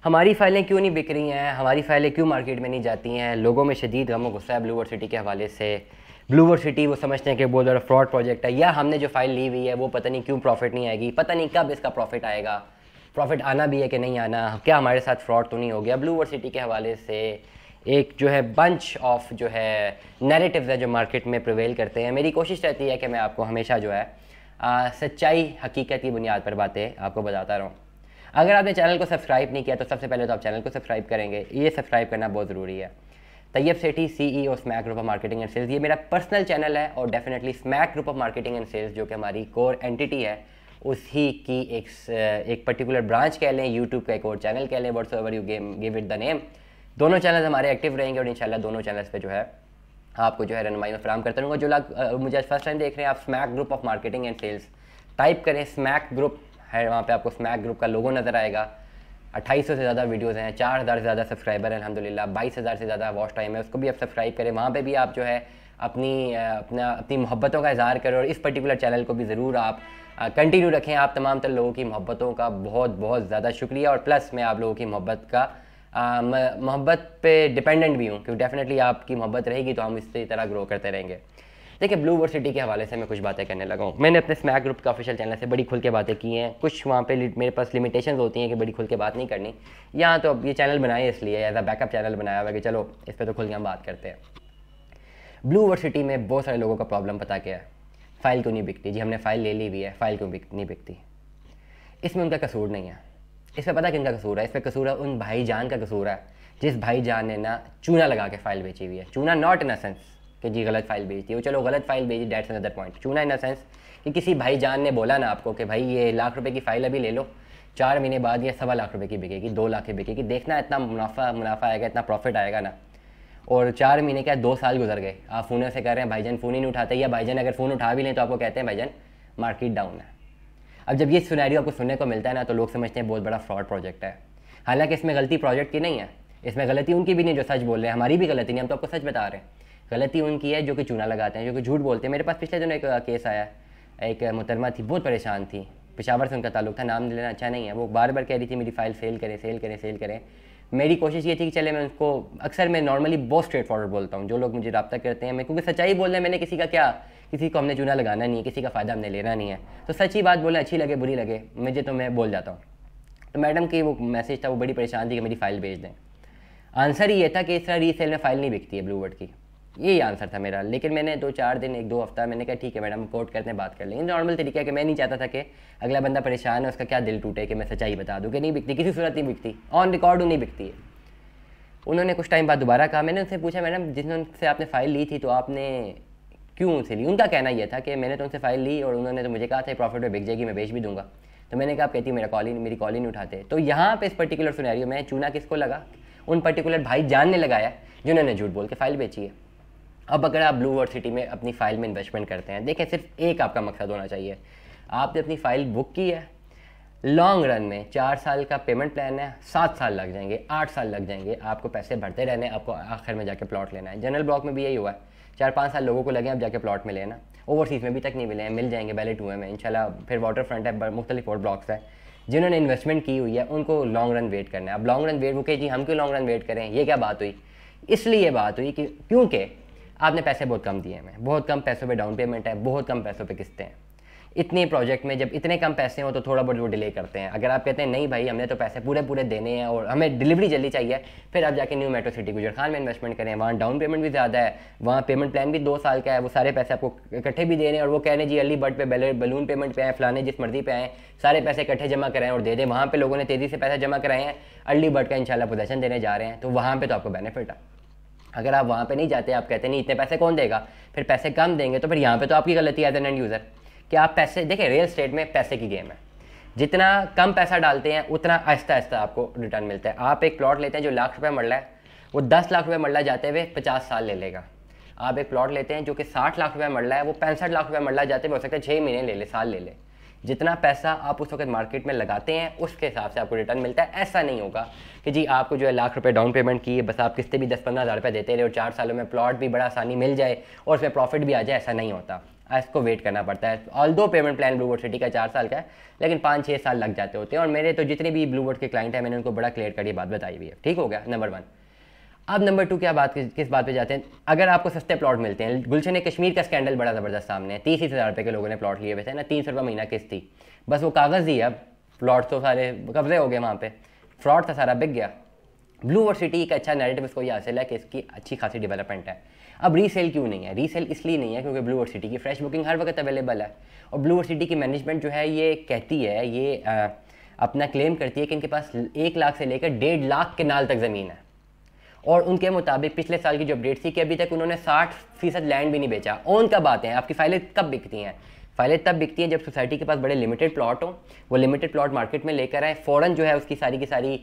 हमारी फाइलें क्यों नहीं बिक रही हैं, हमारी फाइलें क्यों मार्केट में नहीं जाती हैं। लोगों में शदीद गम गुस्सा है ब्लू वर्ड सिटी के हवाले से। ब्लू वर्ड सिटी वो समझते हैं कि बहुत बड़ा फ्रॉड प्रोजेक्ट है, या हमने जो फाइल ली हुई है वो पता नहीं क्यों प्रॉफिट नहीं आएगी, पता नहीं कब इसका प्रॉफिट आएगा, प्रॉफिट आना भी है कि नहीं आना, क्या हमारे साथ फ्रॉड तो नहीं हो गया। ब्लू वर्ड सिटी के हवाले से एक जो है बंच ऑफ जो है नैरेटिव्स है जो मार्केट में प्रिवेल करते हैं। मेरी कोशिश रहती है कि मैं आपको हमेशा जो है सच्चाई हकीकत की बुनियाद पर बातें आपको बताता रहूँ। अगर आपने चैनल को सब्सक्राइब नहीं किया तो सबसे पहले तो आप चैनल को सब्सक्राइब करेंगे, ये सब्सक्राइब करना बहुत ज़रूरी है। Tayyab Sethi, CEO Smack Group of Marketing and Sales, ये मेरा पर्सनल चैनल है और definitely Smack Group of Marketing and Sales जो कि हमारी कोर एंटिटी है उसी की एक पर्टिकुलर ब्रांच कह लें, यूट्यूब का एक और चैनल कह लें, whatsoever you give it the name. दोनों चैनल हमारे एक्टिव रहेंगे और इंशाल्लाह दोनों चैनल्स पे जो है आपको जो है रहनुमाई में फराहम करता रहूँगा। जो लोग मुझे फर्स्ट टाइम देख रहे हैं, आप Smack Group of Marketing and Sales type करें, स्मैक ग्रुप है, वहाँ पे आपको स्मैक ग्रुप का लोगो नज़र आएगा। 2800 से ज़्यादा वीडियोस हैं, 4000 से ज़्यादा सब्सक्राइबर हैं अल्हम्दुलिल्लाह, 22000 से ज़्यादा वॉच टाइम है, उसको भी आप सब्सक्राइब करें। वहाँ पे भी आप जो है अपनी मोहब्बतों का इज़हार करें और इस पर्टिकुलर चैनल को भी ज़रूर आप कंटिन्यू रखें। आप तमाम तर लोगों की मोहब्बतों का बहुत बहुत ज़्यादा शुक्रिया, और प्लस मैं आप लोगों की मोहब्बत पे डिपेंडेंट भी हूँ, क्योंकि डेफिनेटली आपकी मोहब्बत रहेगी तो हम इसी तरह ग्रो करते रहेंगे। देखिए, ब्लू वर्ड सिटी के हवाले से मैं कुछ बातें करने लगा हूँ। मैंने अपने स्मैक ग्रुप का ऑफिशियल चैनल से बड़ी खुल के बातें की हैं। कुछ वहाँ पे मेरे पास लिमिटेशंस होती हैं कि बड़ी खुल के बात नहीं करनी, यहाँ तो अब ये चैनल बनाए इसलिए एज अ बैकअप चैनल बनाया हुआ है कि चलो इस पर तो खुल के हम बात करते हैं। ब्लू वर्ड सिटी में बहुत सारे लोगों का प्रॉब्लम पता क्या है, फ़ाइल क्यों नहीं बिकती। जी हमने फ़ाइल ले ली हुई है, फ़ाइल क्यों नहीं बिकती। इसमें उनका कसूर नहीं है, इसमें पता किन का कसूर है, इसमें कसूर है उन भाईजान का कसूर है जिस भाईजान ने ना चूना लगा के फ़ाइल बेची हुई है। चूना नॉट इन अ सेंस कि जी गलत फाइल भेजती है, वो चलो गलत फाइल भेजी, डेट्स अनदर पॉइंट। चूना इन द सेंस कि किसी भाईजान ने बोला ना आपको कि भाई ये ₹1,00,000 की फ़ाइल अभी ले लो, 4 महीने बाद ये ₹1,25,00,000 की बिकेगी, 2 लाख की बिकेगी, देखना इतना मुनाफा आएगा, इतना प्रॉफिट आएगा ना। और 4 महीने क्या 2 साल गुजर गए, आप फ़ोन से कह रहे हैं भाईजान फ़ोन ही नहीं उठाते, या भाईजान अगर फ़ोन उठा भी लें तो आपको कहते हैं भाईजान मार्केट डाउन है। अब जब ये सिनेरियो आपको सुनने को मिलता है ना तो लोग समझते हैं बहुत बड़ा फ्रॉड प्रोजेक्ट है। हालांकि इसमें गलती प्रोजेक्ट की नहीं है, इसमें गलती उनकी भी नहीं जो सच बोल रहे हैं, हमारी भी गलती नहीं, हम तो आपको सच बता रहे हैं। गलती उनकी है जो कि चूना लगाते हैं, जो कि झूठ बोलते हैं। मेरे पास पिछले दिनों एक केस आया, एक मुहतरमा थी, बहुत परेशान थी, पेशावर से उनका ताल्लुक था, नाम लेना अच्छा नहीं है। वो बार बार कह रही थी मेरी फ़ाइल सेल करें। मेरी कोशिश ये थी कि चले मैं उनको, अक्सर मैं नॉर्मली बहुत स्ट्रेट फॉरवर्ड बोलता हूँ, जो लोग मुझे रब्ता करते हैं मैं, क्योंकि सच्चाई बोल रहे हैं, मैंने किसी को हमने चूना लगाना नहीं है, किसी का फ़ायदा हमने लेना नहीं है, तो सच्ची बात बोले, अच्छी लगे बुरी लगे मुझे तो मैं बोल जाता हूँ। तो मैडम की वो मैसेज था, वो बड़ी परेशान थी कि मेरी फ़ाइल भेज दें। आंसर ही ये था कि इस तरह रीसेल में फ़ाइल नहीं बिकती है ब्लू वर्ड की, यही आंसर था मेरा। लेकिन मैंने 2-4 दिन, 1-2 हफ्ता मैंने कहा ठीक है मैडम, कोर्ट करते हैं, बात कर लेंगे। नॉर्मल तरीका है कि मैं नहीं चाहता था कि अगला बंदा परेशान है, उसका क्या दिल टूटे कि मैं सच्चाई बता दूँ कि नहीं बिकती, किसी सूरत नहीं बिकती, ऑन रिकॉर्ड नहीं बिकती है। उन्होंने कुछ टाइम बाद दोबारा कहा, मैंने उनसे पूछा मैडम जिनसे आपने फ़ाइल ली थी तो आपने क्यों उनसे ली। उनका कहना यह था कि मैंने तो उनसे फ़ाइल ली और उन्होंने तो मुझे कहा था प्रॉफिट में बिक जाएगी, मैं बेच भी दूंगा। तो मैंने कहा आप कहती मेरी कॉल ही नहीं उठाते। तो यहाँ पे इस पर्टिकुलर सिनेरियो में चूना किसको लगा, उन पर्टिकुलर भाईजान ने लगाया जिन्होंने झूठ बोल के फ़ाइल बेची है। अब अगर आप ब्लू वर्ड सिटी में अपनी फ़ाइल में इन्वेस्टमेंट करते हैं, देखें सिर्फ एक आपका मकसद होना चाहिए, आपने अपनी फ़ाइल बुक की है, लॉन्ग रन में 4 साल का पेमेंट प्लान है, 7 साल लग जाएंगे, 8 साल लग जाएंगे, आपको पैसे भरते रहने, आपको आखिर में जाके प्लॉट लेना है। जनरल ब्लॉक में भी यही हुआ है, 4-5 साल लोगों को लगे अब जाके प्लॉट में लेना। ओवरसीज़ में भी तक नहीं मिले हैं, मिल जाएंगे बैलेट हुए में इंशाल्लाह। फिर वाटर फ्रंट है, मुख्तलिफ और ब्लॉक्स है, जिन्होंने इन्वेस्टमेंट की हुई है उनको लॉन्ग रन वेट करना है। अब लॉन्ग रन वेट वो जी हम क्यों लॉन्ग रन वेट करें, ये क्या बात हुई। इसलिए बात हुई कि क्योंकि आपने पैसे बहुत कम दिए हैं, बहुत कम पैसों पे डाउन पेमेंट है, बहुत कम पैसों पे किस्तें हैं। इतने प्रोजेक्ट में जब इतने कम पैसे हो तो थोड़ा बहुत वो डिले करते हैं। अगर आप कहते हैं नहीं भाई हमने तो पैसे पूरे देने हैं और हमें डिलीवरी जल्दी चाहिए, फिर आप जाके न्यू मेट्रो सिटी गुजरखान में इन्वेस्टमेंट करें, वहाँ डाउन पेमेंट भी ज़्यादा है, वहाँ पेमेंट प्लान भी 2 साल का है, वो सारे पैसे आपको इकट्ठे भी दे रहे हैं और वो कह रहे हैं जी अर्ली बर्ड पे बलून पेमेंट पे आए, फलाने जिस मर्जी पे आए, सारे पैसे इकट्ठे जमा कराएं और दे दें। वहाँ पे लोगों ने तेज़ी से पैसे जमा कराए हैं, अर्ली बर्ड का इंशाल्लाह पोजेशन देने जा रहे हैं, तो वहाँ पे तो आपको बेनिफिट है। अगर आप वहाँ पे नहीं जाते, आप कहते नहीं इतने पैसे कौन देगा, फिर पैसे कम देंगे, तो फिर यहाँ पे तो आपकी गलती है एज एन एंड यूज़र कि आप पैसे देखिए, रियल एस्टेट में पैसे की गेम है, जितना कम पैसा डालते हैं उतना आहिस्ता आहिस्ता आपको रिटर्न मिलता है। आप एक प्लॉट लेते हैं जो ₹1,00,000 मरला है, वो 10 लाख रुपये मरला जाते हुए 50 साल ले लेगा। आप एक प्लॉट लेते हैं जो कि 60 लाख रुपये मरला है, वो 65 लाख रुपये मरला जाते हुए हो सकता है 6 महीने ले ले, साल ले ले। जितना पैसा आप उस वक्त मार्केट में लगाते हैं उसके हिसाब से आपको रिटर्न मिलता है। ऐसा नहीं होगा कि जी आपको जो है ₹1,00,000 डाउन पेमेंट की है, बस आप किस्तें भी 10-15 हज़ार रुपये देते रहे और 4 सालों में प्लॉट भी बड़ा आसानी मिल जाए और उसमें प्रॉफिट भी आ जाए, ऐसा नहीं होता। इसको वेट करना पड़ता है। Although payment plan Blue World City का 4 साल का है, लेकिन 5-6 साल लग जाते होते हैं। और मेरे तो जितने भी ब्लू वर्ड के क्लाइंट हैं मैंने उनको बड़ा क्लियर कर ये बात बताई हुई है। ठीक हो गया नंबर 1। अब नंबर 2 क्या बात, किस बात पे जाते हैं। अगर आपको सस्ते प्लॉट मिलते हैं, गुलशन कश्मीर का स्कैंडल बड़ा ज़बरदस्त सामने है। 30,000 रुपये के लोगों ने प्लॉट लिए हुए थे ना, 300 रुपये महीना किस्त थी, बस वो कागज़ ही है। अब प्लॉट तो सारे कब्जे हो गए, वहाँ पे फ्रॉड था, सारा बिक गया। ब्लू वर्ड सिटी का अच्छा नैरेटिव इसको ये हासिल है कि इसकी अच्छी खासी डेवलपमेंट है। अब रीसेल क्यों नहीं है? रीसेल इसलिए नहीं है क्योंकि ब्लू वर्ड सिटी की फ्रेश बुकिंग हर वक्त अवेलेबल है। और ब्लू वर्ड सिटी की मैनेजमेंट जो है ये कहती है, ये अपना क्लेम करती है कि इनके पास 1 लाख से लेकर 1.5 लाख केनाल तक ज़मीन है। और उनके मुताबिक पिछले साल की जो अपडेट थी कि अभी तक उन्होंने 60% लैंड भी नहीं बेचा। ओन कब आते हैं? आपकी फाइलें कब बिकती हैं? फाइलें तब बिकती हैं जब सोसाइटी के पास बड़े लिमिटेड प्लॉट हो, वो लिमिटेड प्लॉट मार्केट में लेकर आए, फ़ौरन जो है उसकी सारी की सारी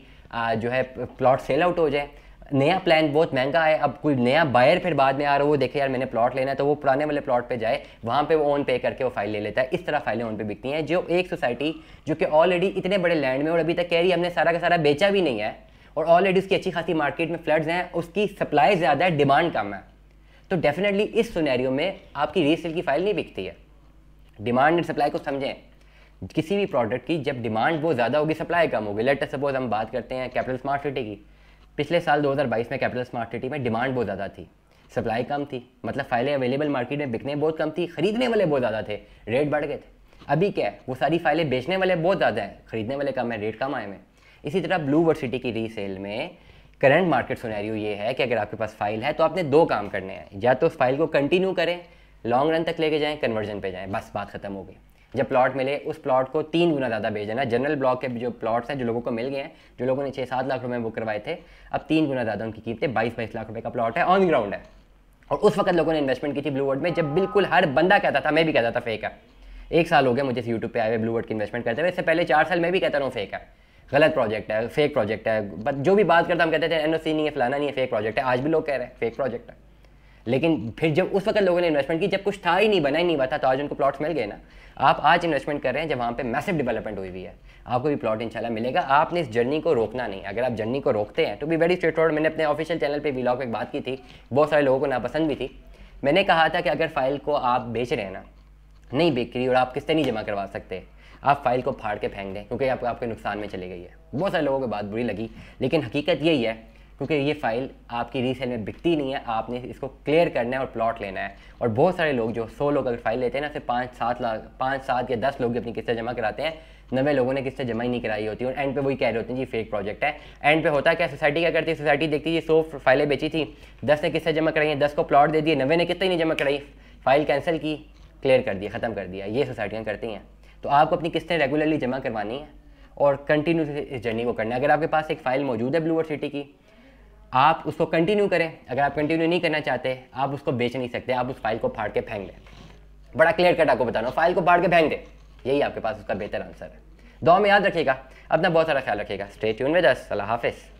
जो है प्लॉट सेल आउट हो जाए। नया प्लान बहुत महंगा है, अब कोई नया बायर फिर बाद में आ रहा है, वो देखे यार मैंने प्लॉट लेना है, तो वो पुराने वाले प्लॉट पे जाए, वहाँ पे वो ओन पे करके वो फाइल ले लेता है। इस तरह फाइलें ओन पे बिकती हैं। जो एक सोसाइटी जो कि ऑलरेडी इतने बड़े लैंड में और अभी तक कह रही है हमने सारा का सारा बेचा भी नहीं है और ऑलरेडी उसकी अच्छी खासी मार्केट में फ्लड्स हैं, उसकी सप्लाई ज़्यादा है, डिमांड कम है, तो डेफिनेटली इस सिनेरियो में आपकी रीसेल की फाइल नहीं बिकती है। डिमांड एंड सप्लाई को समझें। किसी भी प्रोडक्ट की जब डिमांड बहुत ज़्यादा होगी, सप्लाई कम होगी। लेट सपोज हम बात करते हैं कैपिटल स्मार्ट सिटी की। पिछले साल 2022 में कैपिटल स्मार्ट सिटी में डिमांड बहुत ज़्यादा थी, सप्लाई कम थी, मतलब फाइलें अवेलेबल मार्केट में बिकने बहुत कम थी, खरीदने वाले बहुत ज़्यादा थे, रेट बढ़ गए थे। अभी क्या है, वो सारी फाइलें बेचने वाले बहुत ज़्यादा हैं, खरीदने वाले कम है, रेट कम आए हैं। इसी तरह ब्लू वर्ड सिटी की रीसेल में करंट मार्केट सिनेरियो ये है कि अगर आपके पास फाइल है तो आपने 2 काम करने हैं। या तो उस फाइल को कंटिन्यू करें, लॉन्ग रन तक लेके जाएं, कन्वर्जन पे जाएं, बस बात खत्म हो गई। जब प्लॉट मिले उस प्लॉट को 3 गुना ज़्यादा बेच देना। जनरल ब्लॉक के जो प्लॉट्स हैं जो लोगों को मिल गए हैं, जो लोगों ने 6-7 लाख रुपए बुक करवाए थे, अब 3 गुना ज़्यादा उनकी कीमतें, 22-22 लाख रुपए का प्लॉट है, ऑन ग्राउंड है। और उस वक्त लोगों ने इन्वेस्टमेंट की थी ब्लू वर्ड में, जब बिल्कुल हर बंदा कहता था, मैं भी कहता था फेक है। 1 साल हो गया मुझे यूट्यूब पे आए हुए ब्लू वर्ड की इन्वेस्टमेंट करते हुए। इससे पहले 4 साल मैं भी कहता रहा हूँ फेक है, गलत प्रोजेक्ट है, फेक प्रोजेक्ट है, बट जो भी बात करता हम कहते थे एनओसी नहीं है, फलाना नहीं है, फेक प्रोजेक्ट है। आज भी लोग कह रहे हैं फेक प्रोजेक्ट है। लेकिन फिर जब उस वक्त लोगों ने इन्वेस्टमेंट की, जब कुछ था ही नहीं, बना ही नहीं हुआ था, तो आज उनको प्लॉट्स मिल गए ना। आप आज इन्वेस्टमेंट कर रहे हैं जब वहाँ पे मैसिव डेवलपमेंट हुई हुई है, आपको भी प्लॉट इंशाल्लाह मिलेगा। आपने इस जर्नी को रोकना नहीं। अगर आप जर्नी को रोकते हैं तो भी वेरी स्ट्रेट फॉरवर्ड। मैंने अपने ऑफिशियल चैनल पे व्लॉग में एक बात की थी, बहुत सारे लोगों को नापसंद भी थी। मैंने कहा था कि अगर फाइल को आप बेच रहे हैं ना, नहीं बिक रही और आप किस्तें नहीं जमा करवा सकते, आप फाइल को फाड़ के फेंक दें, क्योंकि आपके नुकसान में चली गई है। बहुत सारे लोगों को बात बुरी लगी, लेकिन हकीकत यही है, क्योंकि ये फाइल आपकी रीसेल में बिकती नहीं है। आपने इसको क्लियर करना है और प्लॉट लेना है। और बहुत सारे लोग, जो 100 लोग अगर फाइल लेते हैं ना, सिर्फ 5-7 या 10 लोग अपनी किस्तें जमा कराते हैं, 90 लोगों ने किस्तें जमा ही नहीं कराई होती। और एंड पे वही कह रहे होते हैं जी फेक प्रोजेक्ट है। एंड पे होता है क्या, सोसाइटी क्या करती है, सोसाइटी देखती है 100 फाइलें बेची थी, 10 ने किस्तें जमा कराई हैं, 10 को प्लॉट दे दिए, 90 ने किस्तें ही नहीं जमा कराई, फाइल कैंसिल की, क्लियर कर दिया, ख़त्म कर दिया। ये सोसाइटियाँ करती हैं। तो आपको अपनी किस्तें रेगुलरली जमा करवानी है और कंटिन्यू इस जर्नी को करना है। अगर आपके पास एक फ़ाइल मौजूद है ब्लू वर्ड सिटी की, आप उसको कंटिन्यू करें। अगर आप कंटिन्यू नहीं करना चाहते, आप उसको बेच नहीं सकते, आप उस फाइल को फाड़ के फेंक दें। बड़ा क्लियर कट आपको बता रहा हूँ, फाइल को फाड़ के फेंक दें, यही आपके पास उसका बेहतर आंसर है। दुआ में याद रखिएगा, अपना बहुत सारा ख्याल रखिएगा। Stay tune with us. अल्लाह हाफिज़।